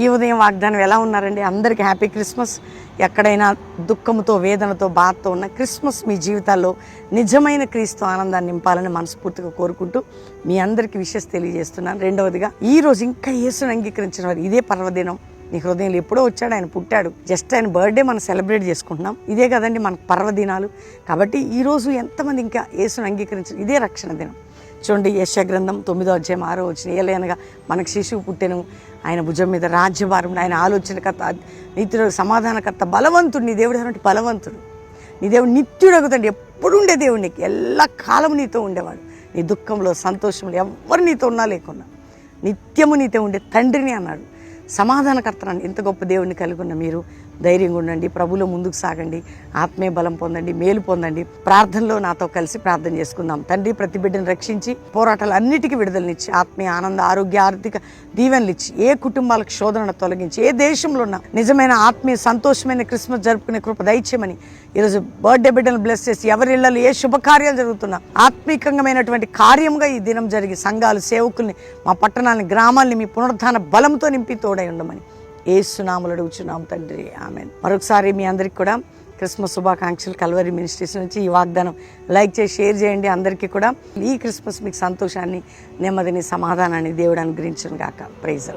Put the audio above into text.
ఈ ఉదయం వాగ్దానం ఎలా ఉన్నారండి? అందరికీ హ్యాపీ క్రిస్మస్. ఎక్కడైనా దుఃఖంతో, వేదనతో, బాధతో ఉన్న క్రిస్మస్ మీ జీవితాల్లో నిజమైన క్రీస్తు ఆనందాన్ని నింపాలని మనస్ఫూర్తిగా కోరుకుంటూ మీ అందరికీ విషెస్ తెలియజేస్తున్నాను. రెండవదిగా ఈ రోజు ఇంకా యేసుని అంగీకరించిన వారు, ఇదే పర్వదినం నీ హృదయంలో ఎప్పుడో వచ్చాడు, ఆయన పుట్టాడు, జస్ట్ ఆయన బర్త్డే మనం సెలబ్రేట్ చేసుకుంటున్నాం. ఇదే కదండి మన పర్వదినాలు. కాబట్టి ఈరోజు ఎంతమంది ఇంకా యేసుని అంగీకరించారు? ఇదే రక్షణ దినం. చూడండి, యెషయా గ్రంథం 9:6 ఏలయనగా మనకు శిశువు పుట్టెను, ఆయన భుజం మీద రాజ్యభారం, ఆయన ఆలోచనకర్త, నీతిలో సమాధానకర్త, బలవంతుడు. నీ దేవుడు అంటే బలవంతుడు. నీ దేవుడు నిత్యుడు అగుతాడు. ఎప్పుడు ఉండే దేవుడు, నీకు ఎల్ల కాలం నీతో ఉండేవాడు. నీ దుఃఖంలో, సంతోషంలో ఎవరు నీతో ఉన్నా లేకున్నా నిత్యము నీతో ఉండే తండ్రిని అన్నాడు. సమాధానకర్తనాన్ని. ఎంత గొప్ప దేవుడిని కలిగి ఉన్న మీరు ధైర్యంగా ఉండండి, ప్రభులో ముందుకు సాగండి, ఆత్మీయ బలం పొందండి, మేలు పొందండి. ప్రార్థనలో నాతో కలిసి ప్రార్థన చేసుకుందాం. తండ్రి, ప్రతి బిడ్డను రక్షించి పోరాటాలు అన్నిటికీ విడుదలనిచ్చి ఆత్మీయ ఆనంద, ఆరోగ్య, ఆర్థిక దీవెనలు ఇచ్చి ఏ కుటుంబాలకు శోధనను తొలగించి ఏ దేశంలో ఉన్న నిజమైన ఆత్మీయ సంతోషమైన క్రిస్మస్ జరుపుకునే కృప దయచేయమని ఈరోజు బర్త్డే బిడ్డను బ్లెస్ చేసి ఎవరి ఇళ్లలో ఏ శుభకార్యాలు జరుగుతున్నా ఆత్మీకంగమైనటువంటి కార్యముగా ఈ దినం జరిగి సంఘాలు, సేవకుల్ని, మా పట్టణాలని, గ్రామాలని మీ పునరుద్ధాన బలంతో నింపి తోడై ఉండమని యేసు నామములో అడుగుచున్నాం తండ్రి, ఆమేన్. మరొకసారి మీ అందరికీ కూడా క్రిస్మస్ శుభాకాంక్షలు. కల్వరి మినిస్ట్రీస్ నుంచి ఈ వాగ్దానం లైక్ చేసి షేర్ చేయండి. అందరికీ కూడా ఈ క్రిస్మస్ మీకు సంతోషాన్ని, నెమ్మదిని, సమాధానాన్ని దేవుడు అనుగ్రహించును గాక. ప్రైజ్.